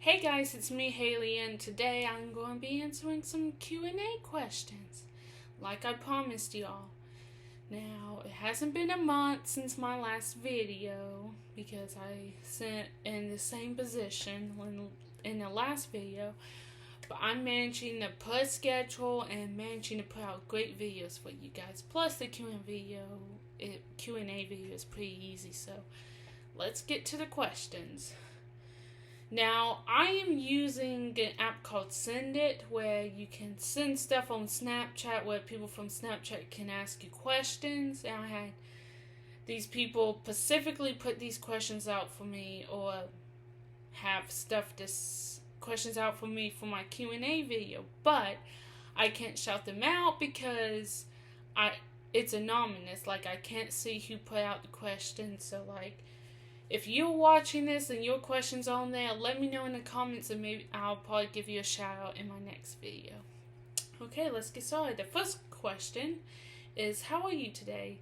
Hey guys, it's me Haley, and today I'm going to be answering some Q&A questions, like I promised y'all. Now, it hasn't been a month since my last video, because I sent in the same position in the last video, but I'm managing to put a schedule and managing to put out great videos for you guys. Plus the Q&A video is pretty easy, so let's get to the questions. Now, I am using an app called Send It, where you can send stuff on Snapchat, where people from Snapchat can ask you questions. And I had these people specifically put these questions out for me, or have questions out for me for my Q&A video. But I can't shout them out because it's anonymous. Like, I can't see who put out the questions. So, if you're watching this and your question's on there, let me know in the comments and maybe I'll probably give you a shout out in my next video. Okay, let's get started. The first question is, how are you today?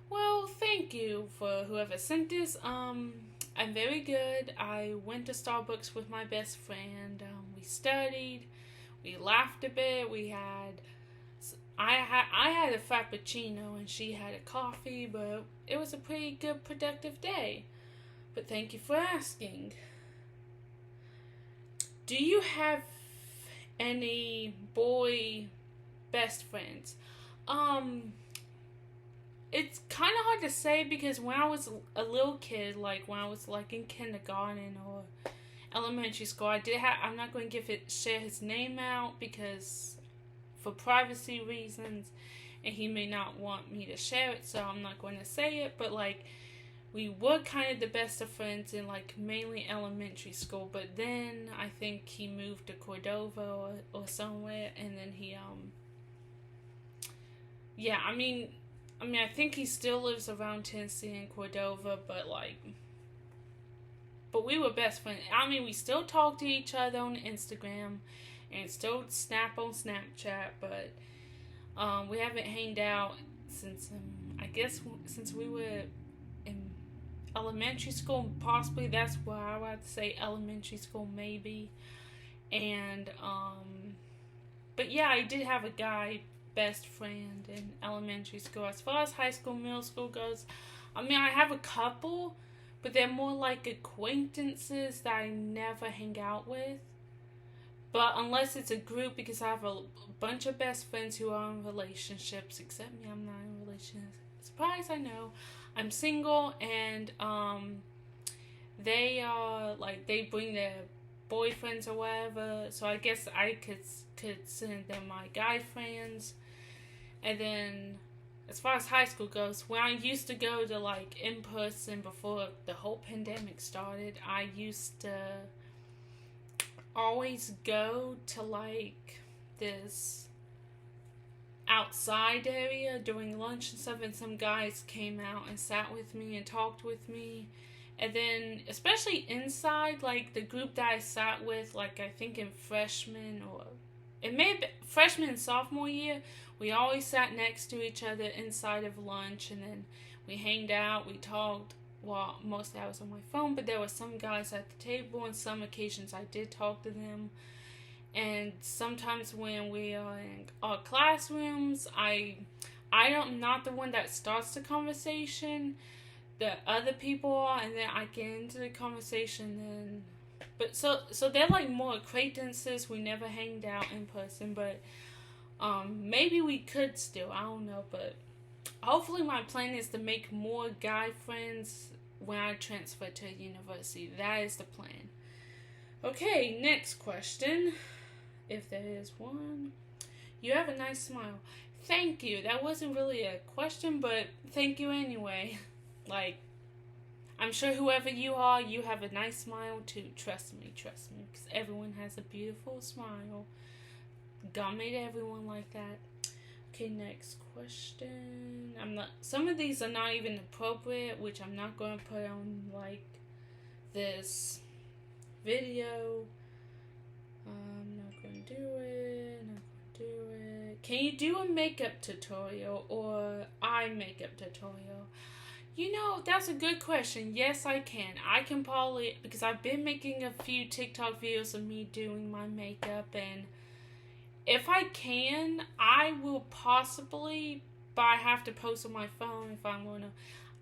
Well, thank you for whoever sent this. I'm very good. I went to Starbucks with my best friend. We studied. We laughed a bit. I had a frappuccino and she had a coffee, but it was a pretty good, productive day. But thank you for asking. Do you have any boy best friends? It's kind of hard to say because when I was a little kid, like when I was in kindergarten or elementary school, I'm not going to share his name out because for privacy reasons, and he may not want me to share it, so I'm not going to say it, but we were kind of the best of friends in mainly elementary school, but then I think he moved to Cordova or somewhere, and then I think he still lives around Tennessee and Cordova, but we were best friends. We still talk to each other on Instagram and still snap on Snapchat, but we haven't hanged out since since we were in elementary school. Possibly that's why I would say elementary school, maybe. And but yeah, I did have a guy best friend in elementary school. As far as high school, middle school goes, I have a couple, but they're more like acquaintances that I never hang out with. But unless it's a group, because I have a bunch of best friends who are in relationships, except me, I'm not in a relationship. Surprise, I know. I'm single, and they are they bring their boyfriends or whatever, so I guess I could send them my guy friends. And then as far as high school goes, when I used to go to in person before the whole pandemic started, I used to always go to this outside area during lunch and stuff, and some guys came out and sat with me and talked with me. And then especially inside, the group that I sat with, I think in freshman and sophomore year, we always sat next to each other inside of lunch, and then we hanged out, we talked. Well, mostly I was on my phone, but there were some guys at the table, and some occasions I did talk to them. And sometimes when we are in our classrooms, I'm not the one that starts the conversation. The other people are, and then I get into the conversation. Then, but so they're more acquaintances. We never hanged out in person, but maybe we could still. I don't know, but hopefully my plan is to make more guy friends when I transfer to university. That is the plan. Okay, next question. If there is one. You have a nice smile. Thank you. That wasn't really a question, but thank you anyway. I'm sure whoever you are, you have a nice smile too. Trust me, because everyone has a beautiful smile. God made everyone like that. Okay, next question. Some of these are not even appropriate, which I'm not going to put on this video. I'm not going to do it. Can you do a makeup tutorial or eye makeup tutorial? You know, that's a good question. Yes, I can. I can probably, because I've been making a few TikTok videos of me doing my makeup, and if I can, I will possibly, but I have to post on my phone if I want to.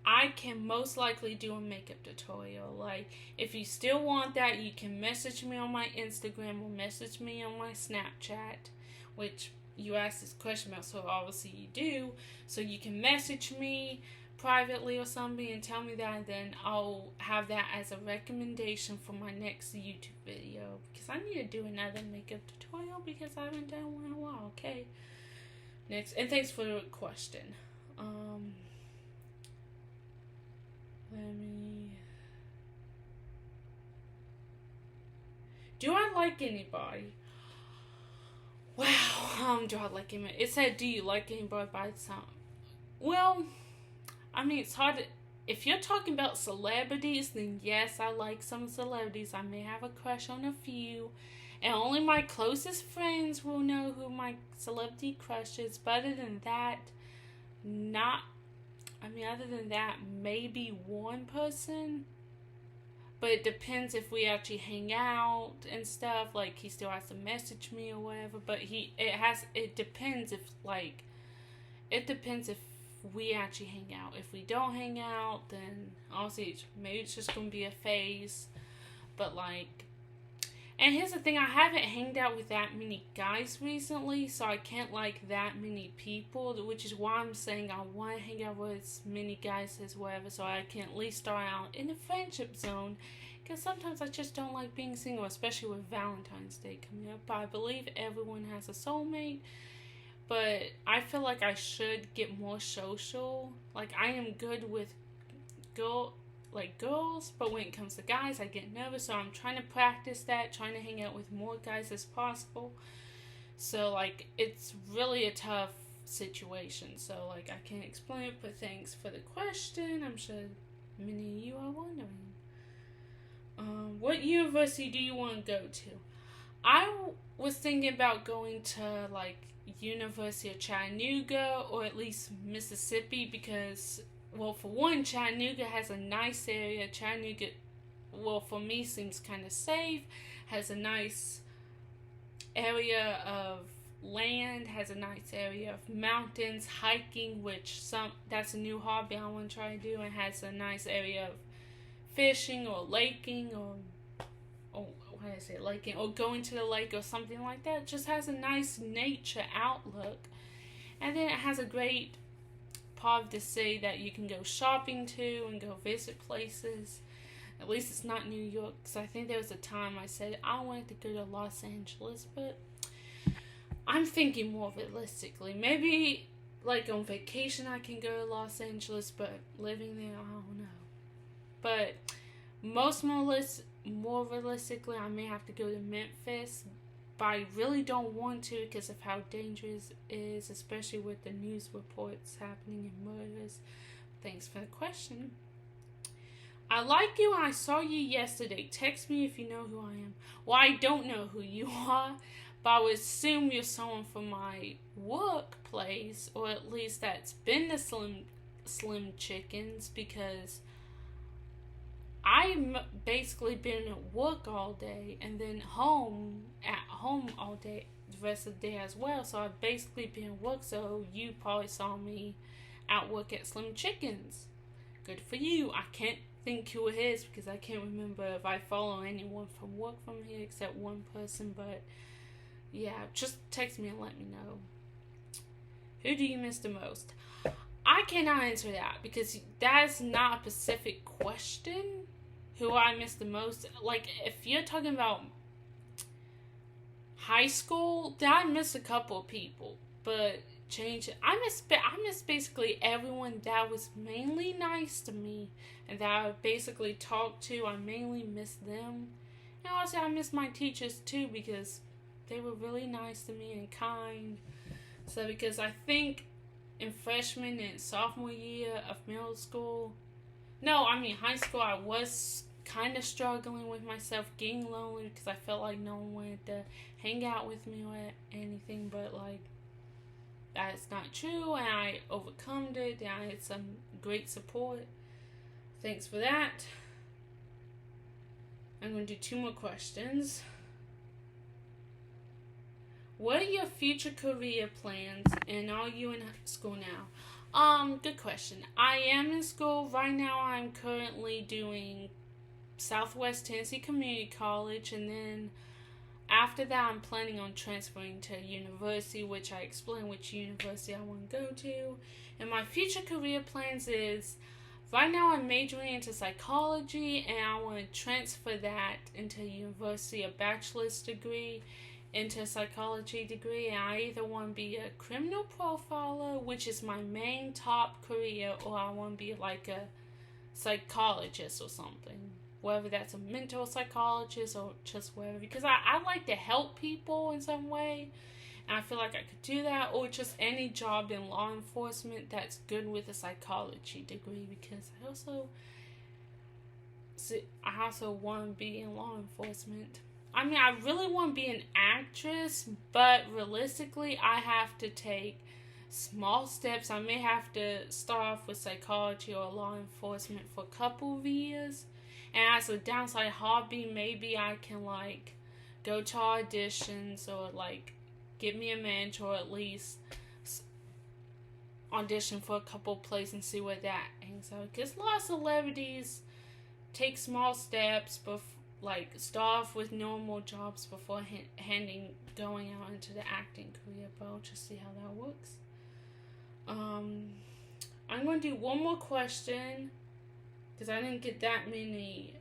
I can most likely do a makeup tutorial. Like, if you still want that, you can message me on my Instagram or message me on my Snapchat, which you asked this question about, so obviously you do. So you can message me privately or something and tell me that, and then I'll have that as a recommendation for my next YouTube video, because I need to do another makeup tutorial because I haven't done one in a while. Okay, next, and thanks for the question. Let me. Do I like anybody? Wow. Do I like anybody? It said, "Do you like anybody?" By the time. Well, I mean, it's hard to. If you're talking about celebrities, then yes, I like some celebrities. I may have a crush on a few, and only my closest friends will know who my celebrity crush is. But other than that, not. I mean, other than that, maybe one person. But it depends if we actually hang out and stuff. Like, he still has to message me or whatever. But it depends if, like, it depends if we actually hang out. If we don't hang out, then honestly, maybe it's just going to be a phase. But, like, and here's the thing, I haven't hanged out with that many guys recently, so I can't like that many people, which is why I'm saying I want to hang out with as many guys as whatever, so I can at least start out in the friendship zone, because sometimes I just don't like being single, especially with Valentine's Day coming up. I believe everyone has a soulmate, but I feel like I should get more social. Like, I am good with girls, but when it comes to guys, I get nervous, so I'm trying to practice that, trying to hang out with more guys as possible. So, like, it's really a tough situation, so, like, I can't explain it, but thanks for the question. I'm sure many of you are wondering. What university do you want to go to? I was thinking about going to, like, University of Chattanooga or at least Mississippi, because, well, for one, Chattanooga has a nice area. Chattanooga, well, for me, seems kind of safe, has a nice area of land, has a nice area of mountains, hiking, which that's a new hobby I want to try to do, and has a nice area of fishing or laking or what did I say, laking, or going to the lake or something like that. It just has a nice nature outlook, and then it has a great part of the city that you can go shopping to and go visit places. At least it's not New York, because I think there was a time I said I wanted to go to Los Angeles, but I'm thinking more realistically. Maybe, like, on vacation I can go to Los Angeles, but living there, I don't know. But more realistically, I may have to go to Memphis, but I really don't want to because of how dangerous it is, especially with the news reports happening and murders. Thanks for the question. I like you and I saw you yesterday. Text me if you know who I am. Well, I don't know who you are, but I would assume you're someone from my workplace, or at least that's been the Slim Chickens, because I've basically been at work all day and then at home all day, the rest of the day as well. So I've basically been at work, so you probably saw me at work at Slim Chickens. Good for you. I can't think who it is because I can't remember if I follow anyone from work from here except one person, but yeah, just text me and let me know. Who do you miss the most? I cannot answer that because that's not a specific question. Who I miss the most? Like, if you're talking about high school, then I miss a couple of people, but I miss basically everyone that was mainly nice to me and that I basically talked to. I mainly miss them, and also I miss my teachers too because they were really nice to me and kind. So because I think in freshman and sophomore year of high school, I was kind of struggling with myself, getting lonely because I felt like no one wanted to hang out with me or anything, but like that's not true, and I overcome it, and I had some great support. Thanks for that. I'm going to do 2 more questions. What are your future career plans, and are you in school now? Good question. I am in school right now. I'm currently doing Southwest Tennessee Community College, and then after that, I'm planning on transferring to a university, which I explain which university I want to go to. And my future career plans is, right now I'm majoring into psychology, and I want to transfer that into university, a bachelor's degree into a psychology degree. And I either want to be a criminal profiler, which is my main top career, or I want to be like a psychologist or something. Whether that's a mental psychologist or just whatever. Because I like to help people in some way. And I feel like I could do that. Or just any job in law enforcement that's good with a psychology degree. Because I also want to be in law enforcement. I mean, I really want to be an actress. But realistically, I have to take small steps. I may have to start off with psychology or law enforcement for a couple of years. And as a downside hobby, maybe I can like go to auditions or like get me a mentor, or at least audition for a couple plays and see where that hangs out. Because a lot of celebrities take small steps, like start off with normal jobs before going out into the acting career. But I'll just see how that works. I'm going to do 1 more question. Because I didn't get that many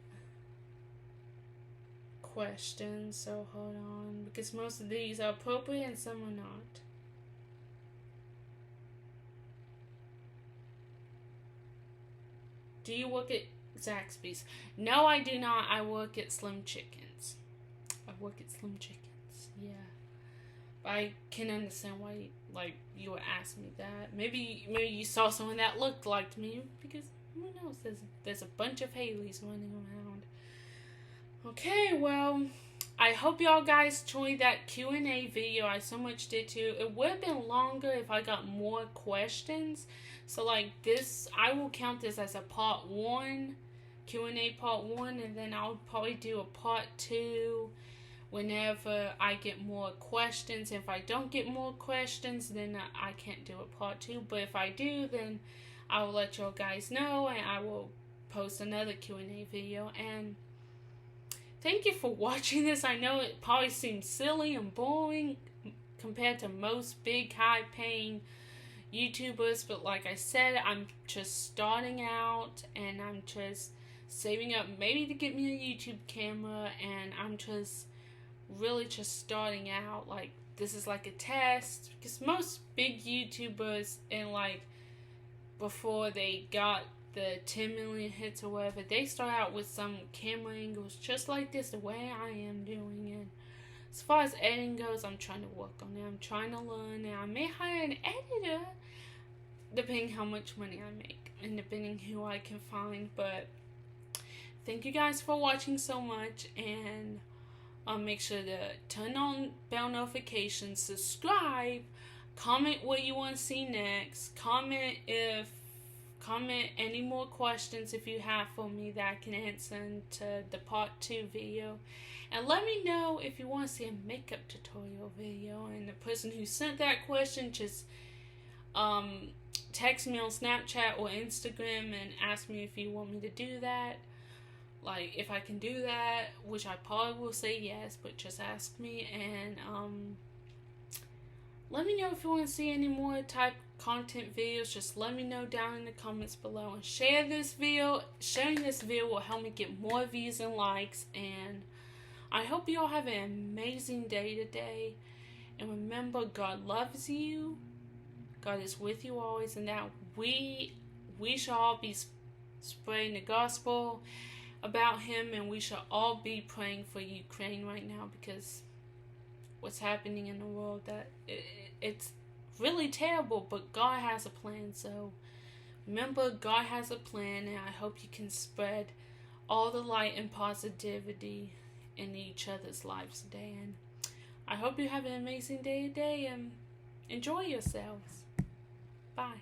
questions, so hold on. Because most of these are appropriate and some are not. Do you work at Zaxby's? No, I do not. I work at Slim Chickens. Yeah. But I can understand why, like, you were asking me that. Maybe you saw someone that looked like me, because who knows? There's a bunch of Haleys running around. Okay, well, I hope y'all guys enjoyed that Q&A video. I so much did too. It would have been longer if I got more questions. So like this, I will count this as a part 1, Q&A part 1, and then I'll probably do a part 2 whenever I get more questions. If I don't get more questions, then I can't do a part 2. But if I do, then I will let y'all guys know, and I will post another Q&A video. And thank you for watching this. I know it probably seems silly and boring compared to most big, high-paying YouTubers, but like I said, I'm just starting out, and I'm just saving up maybe to get me a YouTube camera, and I'm just really just starting out. Like, this is like a test, because most big YouTubers, and like before they got the 10 million hits or whatever, they start out with some camera angles just like this, the way I am doing it. As far as editing goes, I'm trying to work on it. I'm trying to learn, and I may hire an editor depending how much money I make and depending who I can find. But thank you guys for watching so much, and make sure to turn on bell notifications, subscribe, comment what you want to see next, comment any more questions if you have for me that I can answer into the part 2 video. And let me know if you want to see a makeup tutorial video. And the person who sent that question, just text me on Snapchat or Instagram and ask me if you want me to do that. Like, if I can do that, which I probably will say yes, but just ask me. And let me know if you want to see any more type content videos. Just let me know down in the comments below, and share this video. Sharing this video will help me get more views and likes. And I hope you all have an amazing day today. And remember, God loves you. God is with you always, and that we shall all be spreading the gospel about Him, and we shall all be praying for Ukraine right now, because what's happening in the world, that it's really terrible, but God has a plan. So remember, God has a plan, and I hope you can spread all the light and positivity in each other's lives today. And I hope you have an amazing day today, and enjoy yourselves. Bye.